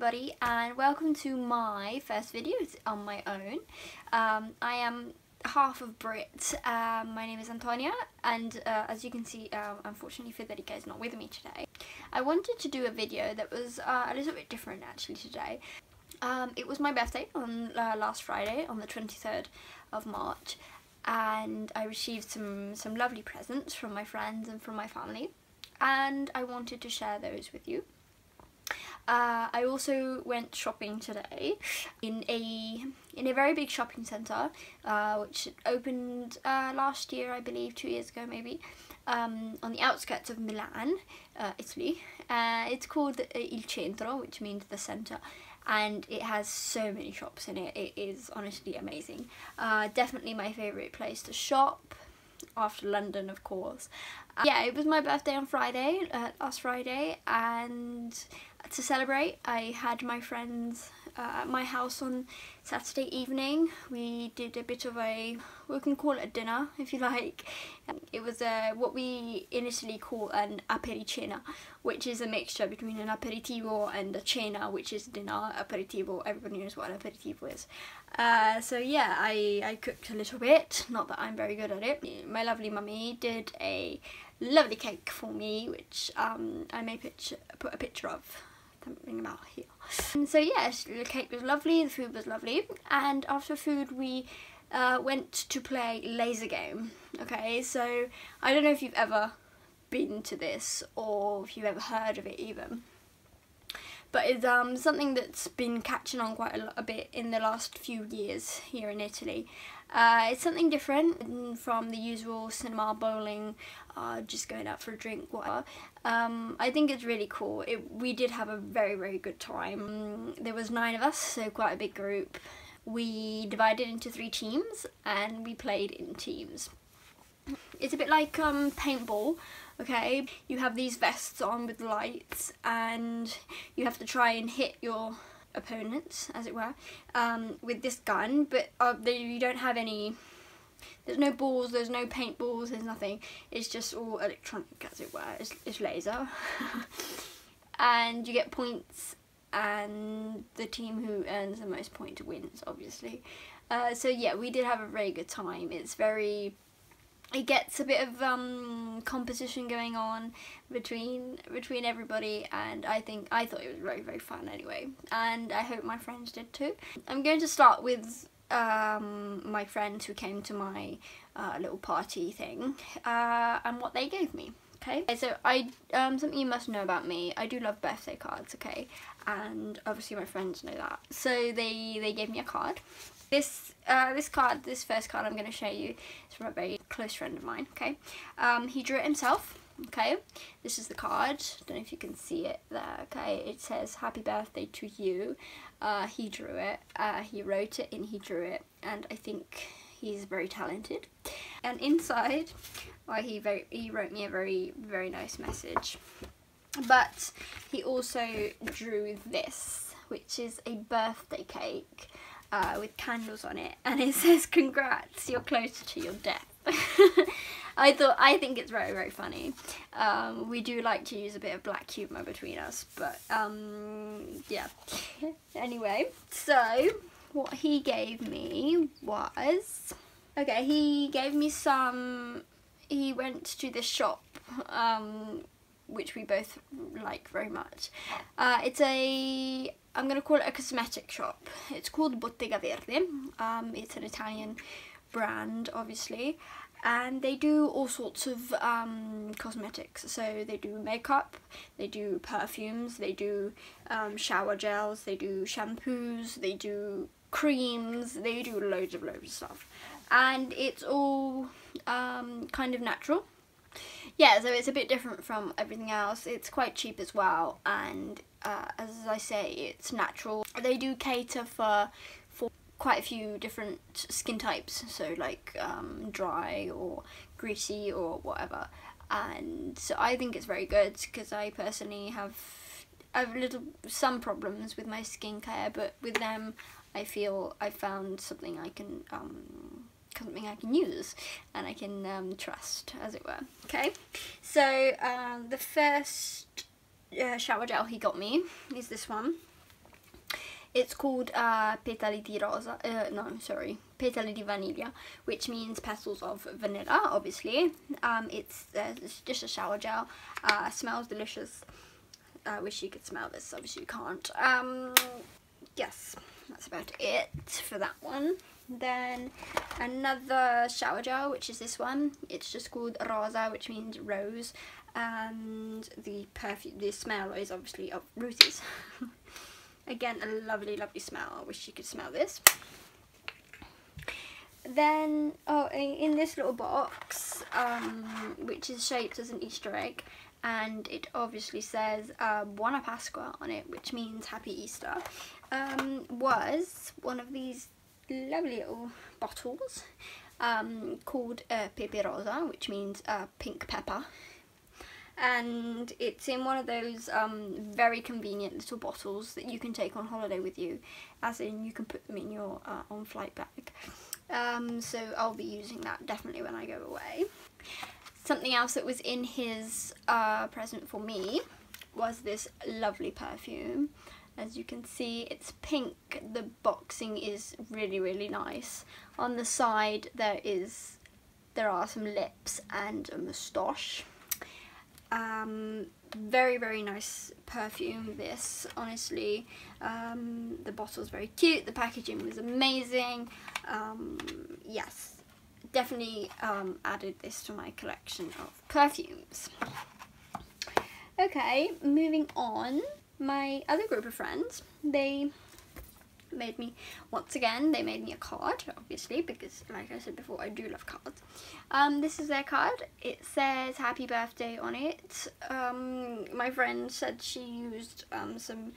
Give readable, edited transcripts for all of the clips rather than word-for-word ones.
everybody, and welcome to my first video on my own. I am half of Brit. My name is Antonia, and as you can see, unfortunately Federica is not with me today. I wanted to do a video that was a little bit different actually today. It was my birthday on last Friday, on the 23rd of March, and I received some lovely presents from my friends and from my family, and I wanted to share those with you. I also went shopping today in a very big shopping centre, which opened last year, I believe, 2 years ago maybe, on the outskirts of Milan, Italy. It's called Il Centro, which means the centre, and it has so many shops in it. It is honestly amazing. Definitely my favourite place to shop, after London of course. Yeah, it was my birthday on Friday, last Friday, and to celebrate I had my friends at my house on Saturday evening. We did a bit of we can call it a dinner if you like. It was what we in Italy call an apericena, which is a mixture between an aperitivo and a cena, which is dinner. Aperitivo, everybody knows what an aperitivo is. So yeah, I cooked a little bit, not that I'm very good at it. My lovely mummy did a lovely cake for me, which I may put a picture of something about here. And so yes, the cake was lovely, the food was lovely, and after food we went to play laser game. Okay, so I don't know if you've ever been to this or if you've ever heard of it even, but it's something that's been catching on quite a bit in the last few years here in Italy. It's something different from the usual cinema, bowling, just going out for a drink, whatever. I think it's really cool. We did have a very good time. There was 9 of us, so quite a big group. We divided into 3 teams and we played in teams. It's a bit like paintball, okay? You have these vests on with lights and you have to try and hit your opponents, as it were, with this gun, but you don't have any, there's no balls, there's no paintballs, there's nothing. It's just all electronic, as it were. It's laser. And you get points, and the team who earns the most points wins, obviously. So yeah, we did have a very good time. It gets a bit of competition going on between everybody, and I thought it was very fun anyway, and I hope my friends did too. I'm going to start with my friends who came to my little party thing, and what they gave me. Okay, so something you must know about me, I do love birthday cards, okay, and obviously my friends know that. So they gave me a card. This first card I'm going to show you is from a very close friend of mine, okay. He drew it himself, okay. This is the card, don't know if you can see it there, okay. It says happy birthday to you. He drew it, he wrote it and he drew it, and I think he's very talented. And inside, well, he wrote me a very nice message. But he also drew this, which is a birthday cake with candles on it, and it says congrats, you're closer to your death. I think it's very funny. We do like to use a bit of black humour between us, but yeah. Anyway, so what he gave me was, okay, he gave me he went to this shop which we both like very much. I'm going to call it a cosmetic shop. It's called Bottega Verde. It's an Italian brand, obviously, and they do all sorts of cosmetics. So they do makeup, they do perfumes, they do shower gels, they do shampoos, they do creams, they do loads of stuff. And it's all kind of natural. Yeah, so it's a bit different from everything else. It's quite cheap as well, and as I say, it's natural. They do cater for quite a few different skin types, so like dry or greasy or whatever. And so I think it's very good, because I personally have some problems with my skincare, but with them I feel I found something I can use and I can trust, as it were. Okay, so the first shower gel he got me is this one. It's called Petali di Rosa, no, sorry, Petali di Vaniglia, which means petals of vanilla, obviously. It's just a shower gel, smells delicious. I wish you could smell this, obviously you can't. Yes, that's about it for that one. Then another shower gel, which is this one. It's just called Rosa, which means rose, and the smell is obviously of roses. Again, a lovely, lovely smell. I wish you could smell this. Then, oh, in this little box, which is shaped as an Easter egg, and it obviously says Buona Pasqua on it, which means Happy Easter, was one of these lovely little bottles called Pepe Rosa, which means pink pepper. And it's in one of those very convenient little bottles that you can take on holiday with you, as in you can put them in your on-flight bag. So I'll be using that definitely when I go away. Something else that was in his present for me was this lovely perfume. As you can see, it's pink. The boxing is really, really nice. On the side there are some lips and a moustache. Very, very nice perfume, this, honestly. The bottle's very cute, the packaging was amazing. Yes, definitely added this to my collection of perfumes. Okay, moving on. My other group of friends, they made me, once again, they made me a card, obviously, because like I said before, I do love cards. This is their card. It says happy birthday on it. My friend said she used some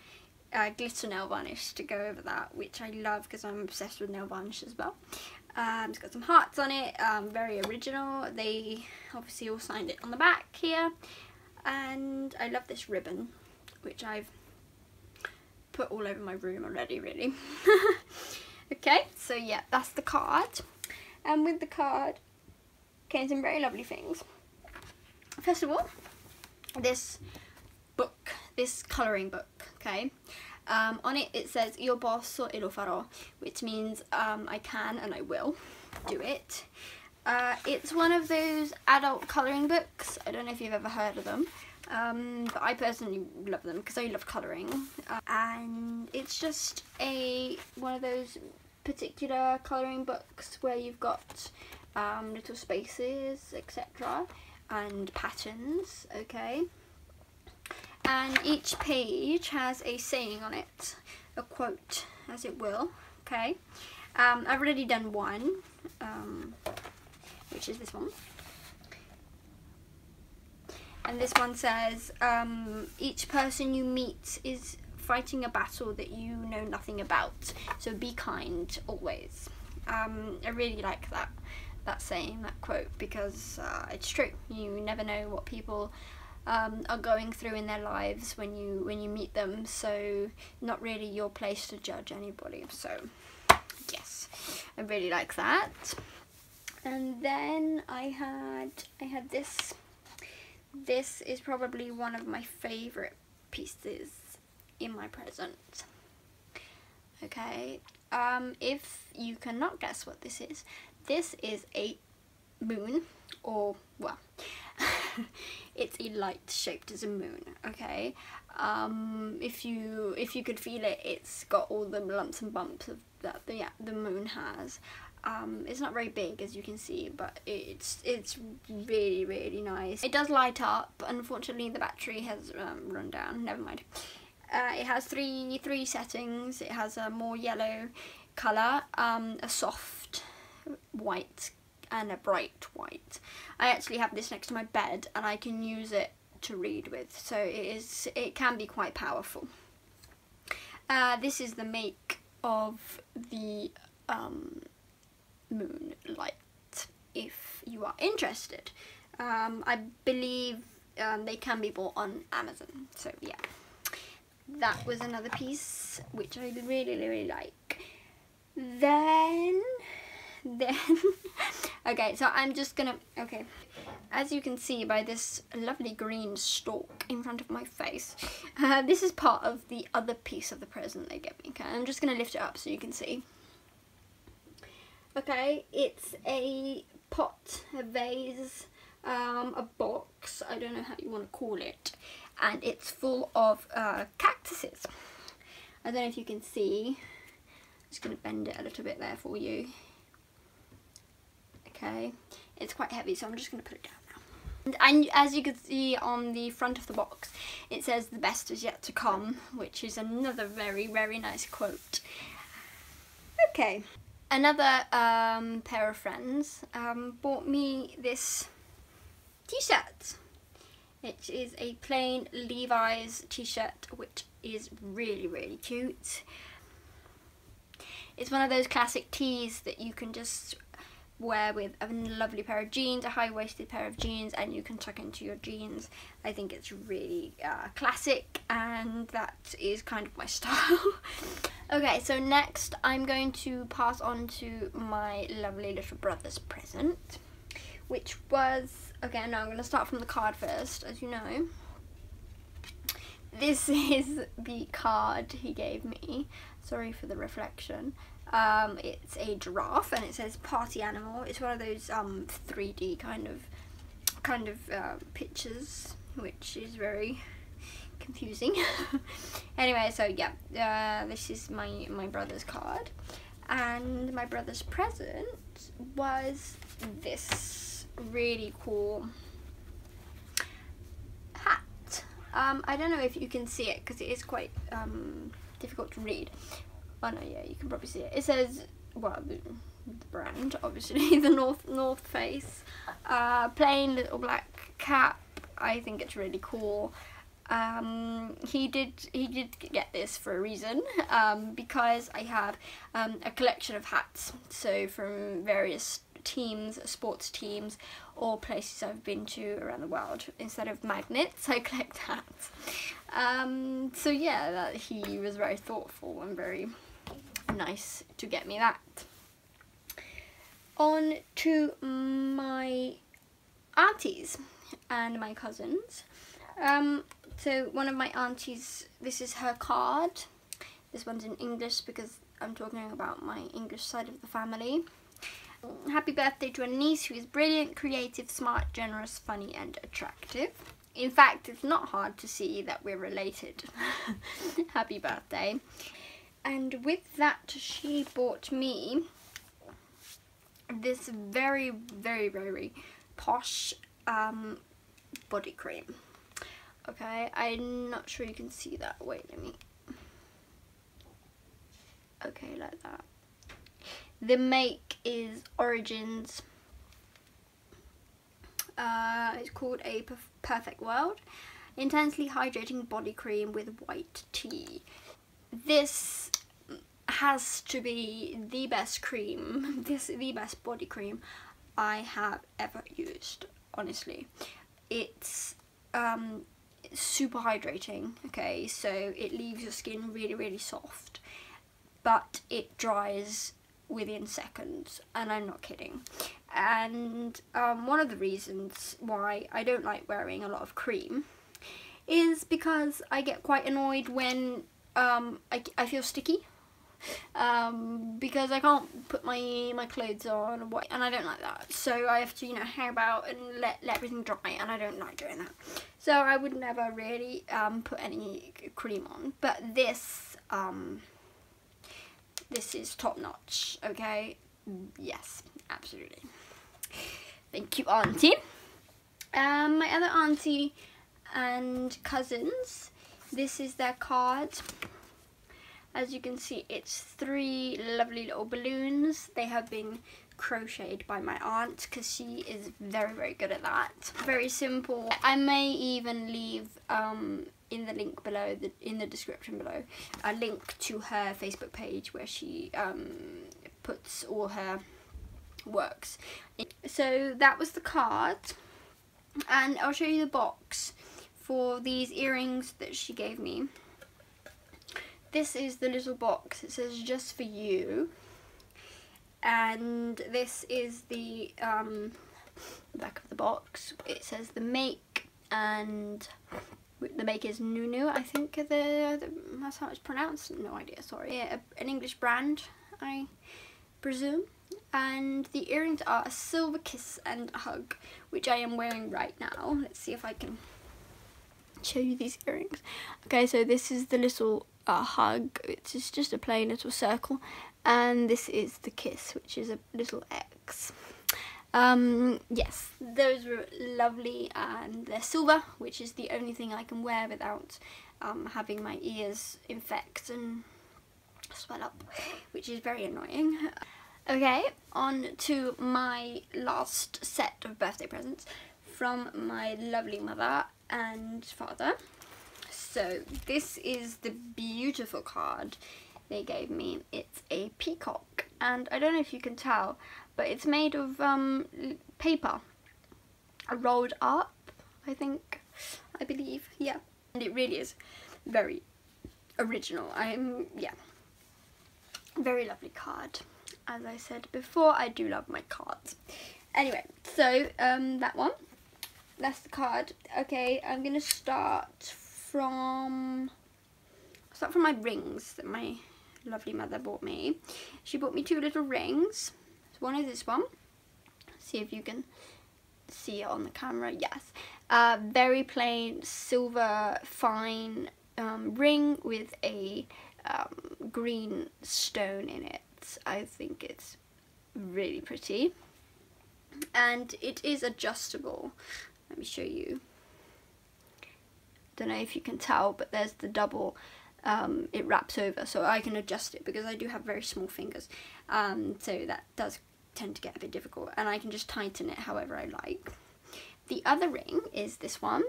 glitter nail varnish to go over that, which I love because I'm obsessed with nail varnish as well. It's got some hearts on it, very original. They obviously all signed it on the back here, and I love this ribbon, which I've put all over my room already, really. Okay, so yeah, that's the card, and with the card came some very lovely things. First of all, this book, this colouring book, okay. On it says io posso e lo farò, which means I can and I will do it. It's one of those adult colouring books. I don't know if you've ever heard of them. But I personally love them because I love colouring, and it's just one of those particular colouring books where you've got little spaces, etc., and patterns, okay, and each page has a saying on it, a quote as it will, okay. I've already done one, which is this one. And this one says, each person you meet is fighting a battle that you know nothing about, so be kind always. I really like that saying, that quote, because it's true. You never know what people are going through in their lives when you meet them, so not really your place to judge anybody. So yes, I really like that. And then I had this. This is probably one of my favourite pieces in my present. Okay, if you cannot guess what this is a moon, or, well, it's a light shaped as a moon, okay. If you could feel it, it's got all the lumps and bumps of that the moon has. It's not very big, as you can see, but it's really, really nice. It does light up. Unfortunately, the battery has run down. Never mind. It has three settings. It has a more yellow colour, a soft white, and a bright white. I actually have this next to my bed, and I can use it to read with, so it can be quite powerful. This is the make of the moonlight, if you are interested. I believe they can be bought on Amazon, so yeah, that was another piece which I really, really like. Then then okay, so I'm just gonna, okay, as you can see by this lovely green stalk in front of my face, this is part of the other piece of the present they gave me. Okay, I'm just gonna lift it up so you can see. Okay, it's a pot, a vase, a box, I don't know how you want to call it, and it's full of cactuses. I don't know if you can see. I'm just going to bend it a little bit there for you. Okay, it's quite heavy, so I'm just going to put it down now. And as you can see on the front of the box, it says the best is yet to come, which is another very, very nice quote. Okay. Another pair of friends bought me this t-shirt. It is a plain Levi's t-shirt, which is really, really cute. It's one of those classic tees that you can just wear with a lovely pair of jeans, a high-waisted pair of jeans, and you can tuck into your jeans. I think it's really classic, and that is kind of my style. Okay, so next I'm going to pass on to my lovely little brother's present, which was, okay, no, I'm going to start from the card first, as you know. This is the card he gave me. Sorry for the reflection. It's a giraffe, and it says party animal. It's one of those 3D kind of pictures, which is very confusing. Anyway, so yeah, this is my brother's card, and my brother's present was this really cool hat. I don't know if you can see it because it is quite difficult to read. Oh no, yeah, you can probably see it. It says, well, the brand, obviously, the North Face. Plain little black cap. I think it's really cool. He did get this for a reason, because I have a collection of hats, so from various teams, sports teams, or places I've been to around the world. Instead of magnets, I collect hats. So yeah, that he was very thoughtful and very nice to get me that. On to my aunties and my cousins. So one of my aunties, this is her card. This one's in English because I'm talking about my English side of the family. Happy birthday to a niece who is brilliant, creative, smart, generous, funny and attractive. In fact, it's not hard to see that we're related. Happy birthday. And with that, she bought me this very, very, very posh body cream. Okay, I'm not sure you can see that. Wait, let me... Okay, like that. The make is Origins. It's called A Perfect World. Intensely hydrating body cream with white tea. This has to be the best cream, the best body cream I have ever used, honestly. It's super hydrating, okay, so it leaves your skin really, really soft, but it dries within seconds, and I'm not kidding. And one of the reasons why I don't like wearing a lot of cream is because I get quite annoyed when I feel sticky, because I can't put my clothes on, and I don't like that. So I have to, you know, hang about and let everything dry, and I don't like doing that. So I would never really put any cream on. But this is top notch, okay? Yes, absolutely. Thank you, auntie. My other auntie and cousins, this is their card. As you can see, it's 3 lovely little balloons. They have been crocheted by my aunt because she is very, very good at that. Very simple. I may even leave in the link below, in the description below, a link to her Facebook page where she puts all her works. So that was the card, and I'll show you the box for these earrings that she gave me. This is the little box. It says just for you, and this is the back of the box. It says the make, and the make is Nunu, I think that's how it's pronounced. No idea, sorry. Yeah, an English brand, I presume. And the earrings are a silver kiss and hug, which I am wearing right now. Let's see if I can show you these earrings. Okay, so this is the little hug, which is just a plain little circle, and this is the kiss, which is a little X. Yes, those were lovely, and they're silver, which is the only thing I can wear without having my ears infect and swell up, which is very annoying. Okay, on to my last set of birthday presents from my lovely mother and father. So this is the beautiful card they gave me. It's a peacock, and I don't know if you can tell, but it's made of paper, rolled up, I believe, yeah. And it really is very original. Yeah, very lovely card. As I said before, I do love my cards. Anyway, so that one, that's the card. Okay, I'm gonna start from my rings that my lovely mother bought me. She bought me 2 little rings. So one is this one. See if you can see it on the camera. Yes, very plain silver fine ring with a green stone in it. I think it's really pretty, and it is adjustable. Let me show you. Don't know if you can tell, but there's the double, it wraps over, so I can adjust it because I do have very small fingers, so that does tend to get a bit difficult, and I can just tighten it however I like. The other ring is this one.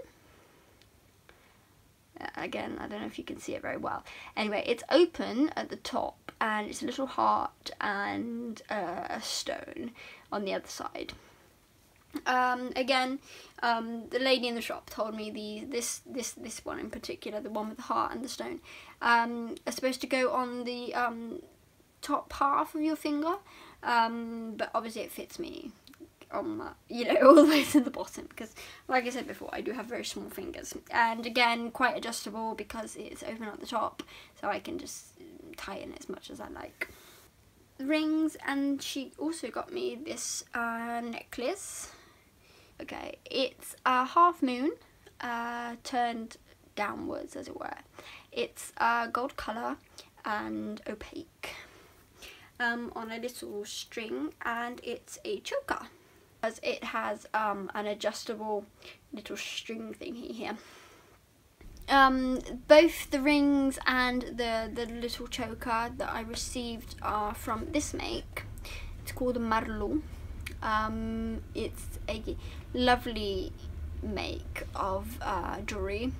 Again, I don't know if you can see it very well. Anyway, it's open at the top, and it's a little heart and a stone on the other side. Again, the lady in the shop told me this one in particular, the one with the heart and the stone, are supposed to go on the top half of your finger, but obviously it fits me on all the way to the bottom, because like I said before, I do have very small fingers, and again quite adjustable because it's open at the top, so I can just tighten it as much as I like. Rings, and she also got me this necklace. Okay, it's a half moon turned downwards, as it were. It's gold colour and opaque, on a little string, and it's a choker. As it has an adjustable little string thingy here. Both the rings and the little choker that I received are from this make. It's called a Marlo. It's a lovely make of jewellery.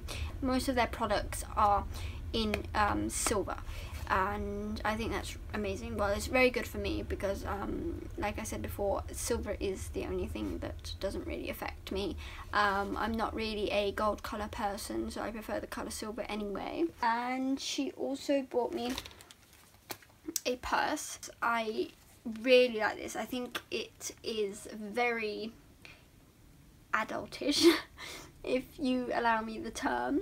Most of their products are in silver, and I think that's amazing. Well, it's very good for me because like I said before, silver is the only thing that doesn't really affect me. I'm not really a gold colour person, so I prefer the colour silver anyway. And she also bought me a purse. I really like this. I think it is very adultish, if you allow me the term.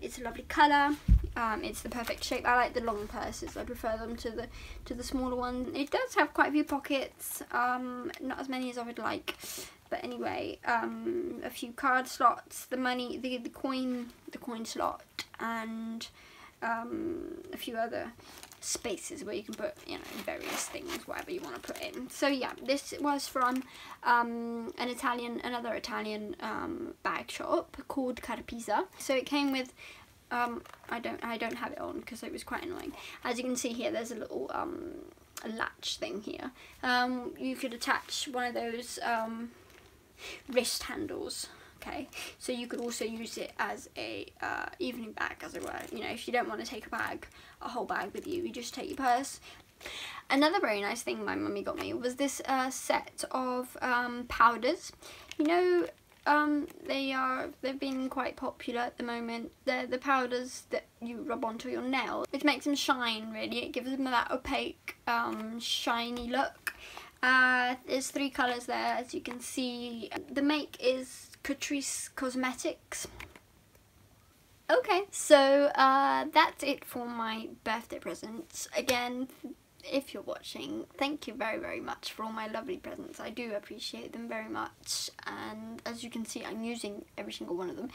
It's a lovely colour. It's the perfect shape. I like the long purses. I prefer them to the smaller one. It does have quite a few pockets, not as many as I would like, but anyway, a few card slots, the money, the coin slot, and a few other spaces where you can put, various things, whatever you want to put in. So yeah, this was from another Italian bag shop called Carapisa. So it came with I don't have it on because it was quite annoying. As you can see here, there's a little a latch thing here. You could attach one of those wrist handles. Okay, so you could also use it as a evening bag, as it were. If you don't want to take a whole bag with you, you just take your purse. Another very nice thing my mummy got me was this set of powders. they've been quite popular at the moment. They're the powders that you rub onto your nails, which makes them shine really. It gives them that opaque, shiny look. There's 3 colours there, as you can see. The make is Catrice Cosmetics. Okay, so that's it for my birthday presents. Again, if you're watching, thank you very, very much for all my lovely presents. I do appreciate them very much, and as you can see, I'm using every single one of them.